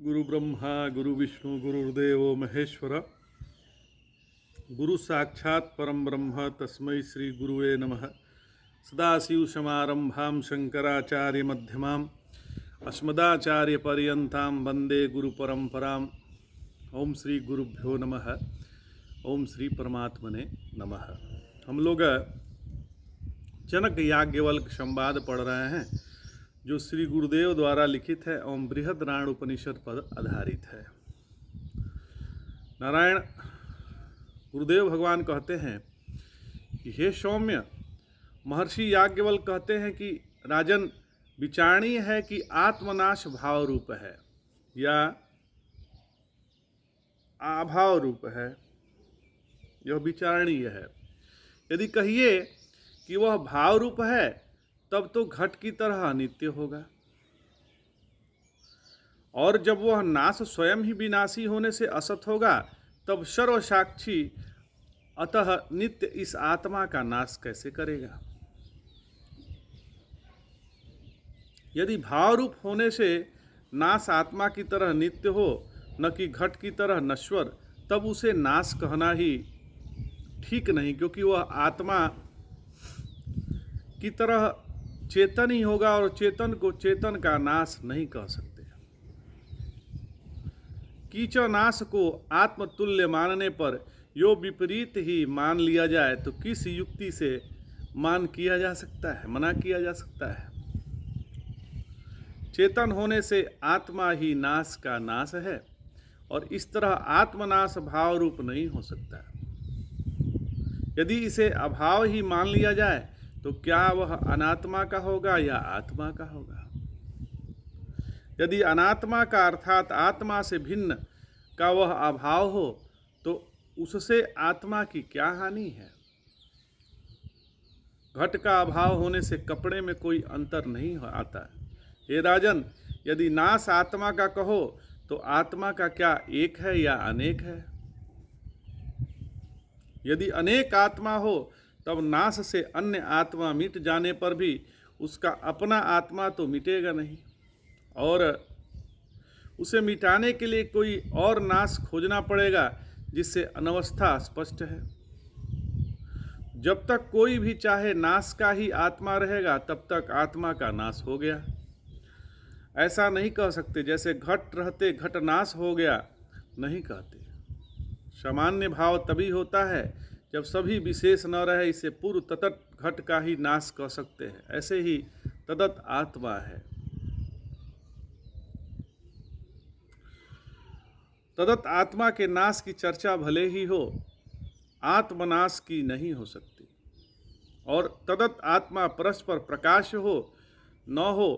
गुरु ब्रह्मा गुरु विष्णु गुरुर्देव महेश्वर गुरु साक्षात् परम ब्रह्म तस्मै श्री गुरुवे नमः। सदाशिवसमारम्भां शंकराचार्य मध्यमाम् अस्मदाचार्य पर्यन्तां वंदे गुरुपरंपराम्। ओम श्री गुरुभ्यो नमः। ओम श्री परमात्मने नमः। हम लोग जनक याज्ञवल्क्य संवाद पढ़ रहे हैं जो श्री गुरुदेव द्वारा लिखित है एवं बृहद्राण उपनिषद पर आधारित है। नारायण गुरुदेव भगवान कहते हैं कि हे सौम्य, महर्षि याज्ञवल्क्य कहते हैं कि राजन, विचारणीय है कि आत्मनाश भाव रूप है या अभाव रूप है, यह विचारणीय है। यदि कहिए कि वह भाव रूप है तब तो घट की तरह अनित्य होगा, और जब वह नाश स्वयं ही विनाशी होने से असत होगा तब सर्वसाक्षी अतः नित्य इस आत्मा का नाश कैसे करेगा। यदि भाव रूप होने से नाश आत्मा की तरह नित्य हो, न कि घट की तरह नश्वर, तब उसे नाश कहना ही ठीक नहीं, क्योंकि वह आत्मा की तरह चेतन ही होगा और चेतन को चेतन का नाश नहीं कह सकते। कीच नाश को आत्मतुल्य मानने पर यो विपरीत ही मान लिया जाए तो किस युक्ति से मान किया जा सकता है, मना किया जा सकता है। चेतन होने से आत्मा ही नाश का नाश है और इस तरह आत्मनाश भाव रूप नहीं हो सकता। यदि इसे अभाव ही मान लिया जाए तो क्या वह अनात्मा का होगा या आत्मा का होगा। यदि अनात्मा का अर्थात आत्मा से भिन्न का वह अभाव हो तो उससे आत्मा की क्या हानि है। घट का अभाव होने से कपड़े में कोई अंतर नहीं आता। हे राजन, यदि नाश आत्मा का कहो तो आत्मा का क्या एक है या अनेक है। यदि अनेक आत्मा हो तब नाश से अन्य आत्मा मिट जाने पर भी उसका अपना आत्मा तो मिटेगा नहीं, और उसे मिटाने के लिए कोई और नाश खोजना पड़ेगा, जिससे अनवस्था स्पष्ट है। जब तक कोई भी चाहे नाश का ही आत्मा रहेगा तब तक आत्मा का नाश हो गया। ऐसा नहीं कह सकते जैसे घट रहते घट नाश हो गया, नहीं कहते। सामान्य भाव तभी होता है जब सभी विशेष न रहे, इसे पूर्व ततत घट का ही नाश कह सकते हैं। ऐसे ही तदत आत्मा है। तदत आत्मा के नाश की चर्चा भले ही हो, आत्मनाश की नहीं हो सकती। और तदत आत्मा परस्पर प्रकाश हो न हो,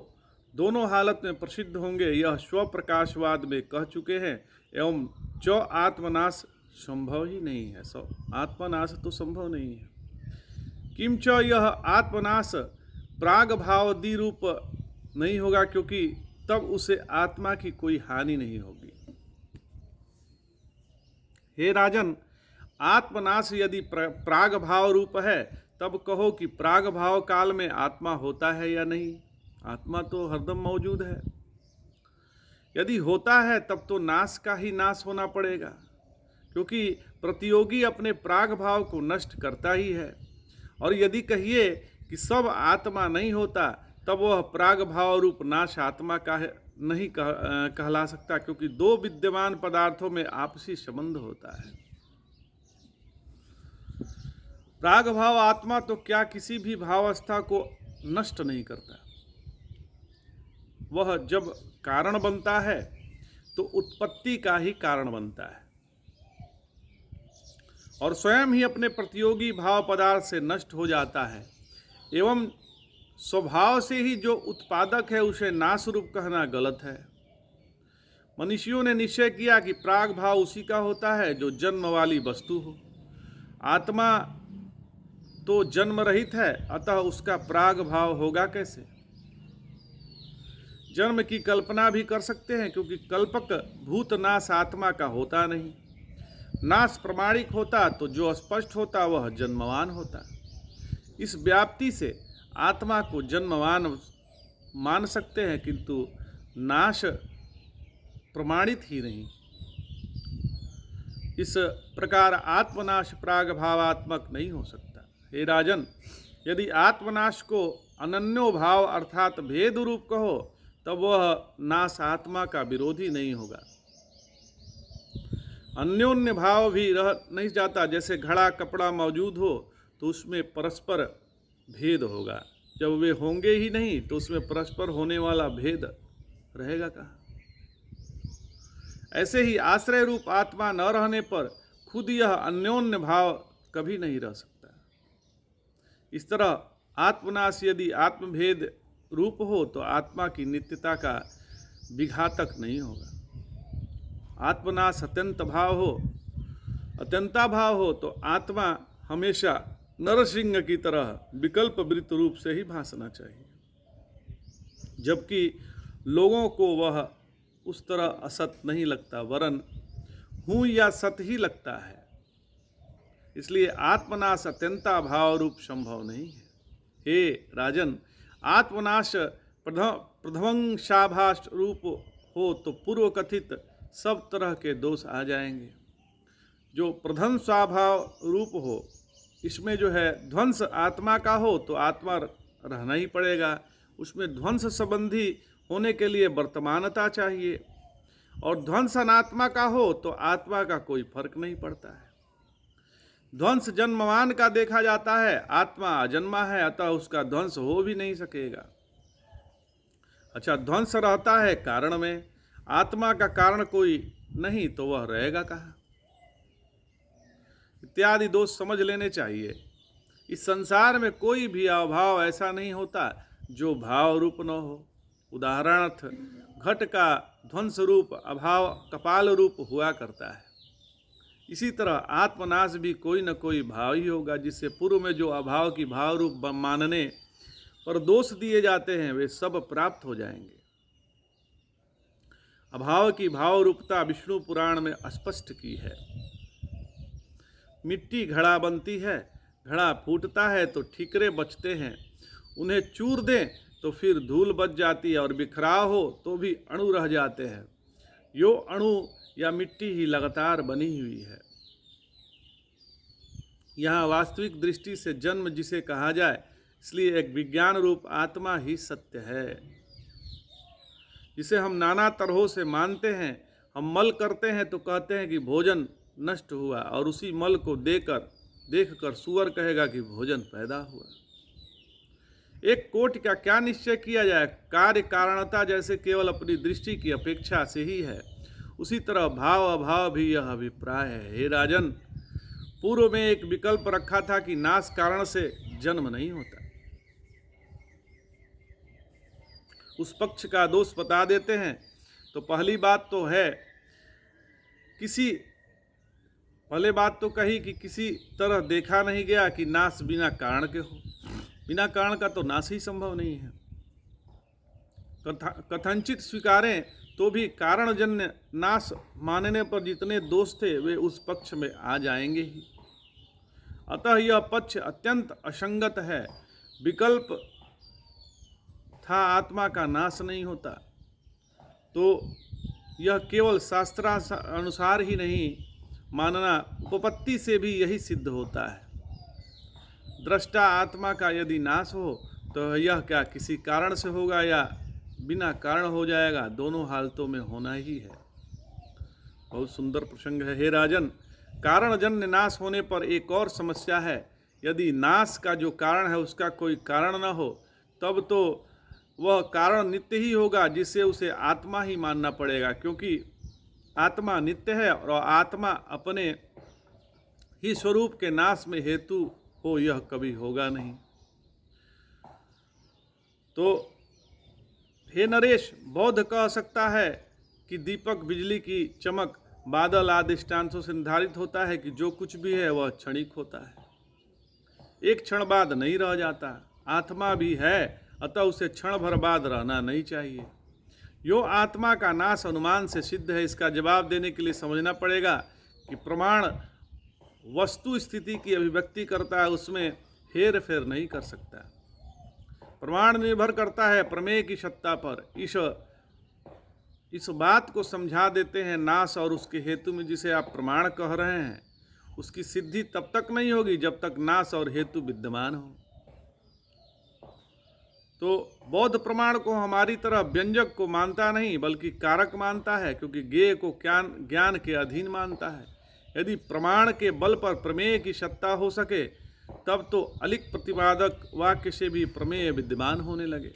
दोनों हालत में प्रसिद्ध होंगे, यह स्वप्रकाशवाद में कह चुके हैं। एवं जो आत्मनाश संभव ही नहीं है, आत्मनाश तो संभव नहीं है। किंच यह आत्मनाश प्राग भावदि रूप नहीं होगा, क्योंकि तब उसे आत्मा की कोई हानि नहीं होगी। हे राजन, आत्मनाश यदि प्राग भाव रूप है तब कहो कि प्राग भाव काल में आत्मा होता है या नहीं। आत्मा तो हरदम मौजूद है। यदि होता है तब तो नाश का ही नाश होना पड़ेगा, क्योंकि प्रतियोगी अपने प्राग भाव को नष्ट करता ही है। और यदि कहिए कि सब आत्मा नहीं होता तब वह प्राग भाव रूप नाश आत्मा का नहीं कहला सकता, क्योंकि दो विद्यमान पदार्थों में आपसी संबंध होता है। प्राग भाव आत्मा तो क्या किसी भी भावावस्था को नष्ट नहीं करता। वह जब कारण बनता है तो उत्पत्ति का ही कारण बनता है और स्वयं ही अपने प्रतियोगी भाव पदार्थ से नष्ट हो जाता है। एवं स्वभाव से ही जो उत्पादक है उसे नाश रूप कहना गलत है। मनुष्यों ने निश्चय किया कि प्राग भाव उसी का होता है जो जन्म वाली वस्तु हो। आत्मा तो जन्म रहित है, अतः उसका प्राग भाव होगा कैसे। जन्म की कल्पना भी कर सकते हैं, क्योंकि कल्पक भूत नाश आत्मा का होता नहीं। नाश प्रमाणिक होता तो जो स्पष्ट होता वह जन्मवान होता। इस व्याप्ति से आत्मा को जन्मवान मान सकते हैं, किंतु नाश प्रमाणित ही नहीं। इस प्रकार आत्मनाश प्राग भावात्मक नहीं हो सकता। हे राजन, यदि आत्मनाश को अनन्यो भाव अर्थात भेद रूप कहो, तब वह नाश आत्मा का विरोधी नहीं होगा। अन्योन्य भाव भी रह नहीं जाता। जैसे घड़ा कपड़ा मौजूद हो तो उसमें परस्पर भेद होगा, जब वे होंगे ही नहीं तो उसमें परस्पर होने वाला भेद रहेगा कहाँ। ऐसे ही आश्रय रूप आत्मा न रहने पर खुद यह अन्योन्य भाव कभी नहीं रह सकता। इस तरह आत्मनाश यदि आत्मभेद रूप हो तो आत्मा की नित्यता का विघातक नहीं होगा। आत्मनाश अत्यंता भाव हो तो आत्मा हमेशा नरसिंह की तरह विकल्प वृत्त रूप से ही भासना चाहिए, जबकि लोगों को वह उस तरह असत नहीं लगता, वरन हूँ या सत ही लगता है। इसलिए आत्मनाश अत्यंता भाव रूप संभव नहीं है। हे राजन, आत्मनाश प्रध्वंसाभास रूप हो तो पूर्व कथित सब तरह के दोष आ जाएंगे। जो प्रध्वंसाभाव रूप हो, इसमें जो है ध्वंस आत्मा का हो तो आत्मा रहना ही पड़ेगा। उसमें ध्वंस संबंधी होने के लिए वर्तमानता चाहिए, और ध्वंस अनात्मा का हो तो आत्मा का कोई फर्क नहीं पड़ता है। ध्वंस जन्मवान का देखा जाता है, आत्मा अजन्मा है, अतः उसका ध्वंस हो भी नहीं सकेगा। अच्छा, ध्वंस रहता है कारण में, आत्मा का कारण कोई नहीं तो वह रहेगा कहाँ। इत्यादि दोष समझ लेने चाहिए। इस संसार में कोई भी अभाव ऐसा नहीं होता जो भाव रूप न हो। उदाहरणार्थ, घट का ध्वंस रूप अभाव कपाल रूप हुआ करता है। इसी तरह आत्मनाश भी कोई न कोई भाव ही होगा, जिससे पूर्व में जो अभाव की भाव रूप मानने पर दोष दिए जाते हैं वे सब प्राप्त हो जाएंगे। अभाव की भाव रूपता विष्णु पुराण में स्पष्ट की है। मिट्टी घड़ा बनती है, घड़ा फूटता है तो ठीकरे बचते हैं, उन्हें चूर दें तो फिर धूल बच जाती है, और बिखराव हो तो भी अणु रह जाते हैं। यो अणु या मिट्टी ही लगातार बनी हुई है। यहाँ वास्तविक दृष्टि से जन्म जिसे कहा जाए, इसलिए एक विज्ञान रूप आत्मा ही सत्य है, जिसे हम नाना तरहों से मानते हैं। हम मल करते हैं तो कहते हैं कि भोजन नष्ट हुआ, और उसी मल को देखकर सुअर कहेगा कि भोजन पैदा हुआ। एक कोट का क्या निश्चय किया जाए, कार्य कारणता जैसे केवल अपनी दृष्टि की अपेक्षा से ही है, उसी तरह भाव अभाव भी यह अभिप्राय है। हे राजन, पूर्व में एक विकल्प रखा था कि नाश कारण से जन्म नहीं होता। उस पक्ष का दोष बता देते हैं। तो पहले बात तो कही कि किसी तरह देखा नहीं गया कि नाश बिना कारण के हो। बिना कारण का तो नाश ही संभव नहीं है। कथनचित स्वीकारें तो भी कारणजन्य नाश मानने पर जितने दोष थे वे उस पक्ष में आ जाएंगे ही। अतः यह पक्ष अत्यंत असंगत है। विकल्प था आत्मा का नाश नहीं होता, तो यह केवल शास्त्रानुसार ही नहीं मानना, उपपत्ति से भी यही सिद्ध होता है। दृष्टा आत्मा का यदि नाश हो तो यह क्या किसी कारण से होगा या बिना कारण हो जाएगा, दोनों हालतों में होना ही है। बहुत सुंदर प्रसंग है। हे राजन, कारणजन्य नाश होने पर एक और समस्या है। यदि नाश का जो कारण है उसका कोई कारण न हो, तब तो वह कारण नित्य ही होगा, जिससे उसे आत्मा ही मानना पड़ेगा, क्योंकि आत्मा नित्य है और आत्मा अपने ही स्वरूप के नाश में हेतु हो यह कभी होगा नहीं। तो हे नरेश, बौद्ध कह सकता है कि दीपक, बिजली की चमक, बादल आदि दृष्टांतों से निर्धारित होता है कि जो कुछ भी है वह क्षणिक होता है, एक क्षण बाद नहीं रह जाता। आत्मा भी है, अतः उसे क्षण भर बाद रहना नहीं चाहिए। यो आत्मा का नाश अनुमान से सिद्ध है। इसका जवाब देने के लिए समझना पड़ेगा कि प्रमाण वस्तु स्थिति की अभिव्यक्ति करता है, उसमें हेर फेर नहीं कर सकता। प्रमाण निर्भर करता है प्रमेय की सत्ता पर। इस इस बात को समझा देते हैं नाश और उसके हेतु में जिसे आप प्रमाण कह रहे हैं उसकी सिद्धि तब तक नहीं होगी जब तक नाश और हेतु विद्यमान हो। तो बौद्ध प्रमाण को हमारी तरह व्यंजक को मानता नहीं बल्कि कारक मानता है, क्योंकि ज्ञेय को ज्ञान के अधीन मानता है। यदि प्रमाण के बल पर प्रमेय की सत्ता हो सके तब तो अलिक प्रतिपादक वाक्य से भी प्रमेय विद्यमान होने लगे।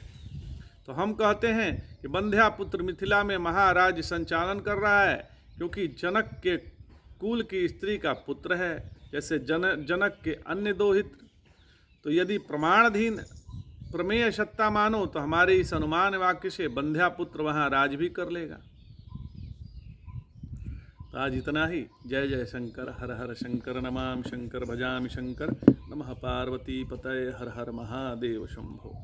तो हम कहते हैं कि बंध्या पुत्र मिथिला में महाराज संचालन कर रहा है क्योंकि जनक के कुल की स्त्री का पुत्र है, जैसे जनक के अन्य दो हित। तो यदि प्रमाणाधीन प्रमेय सत्ता मानो तो हमारे इस अनुमान वाक्य से बंध्या पुत्र वहाँ राज भी कर लेगा। तो आज इतना ही। जय जय शंकर, हर हर शंकर, नमामि शंकर, भजामि शंकर, नमः पार्वती पतये, हर हर महादेव शंभो।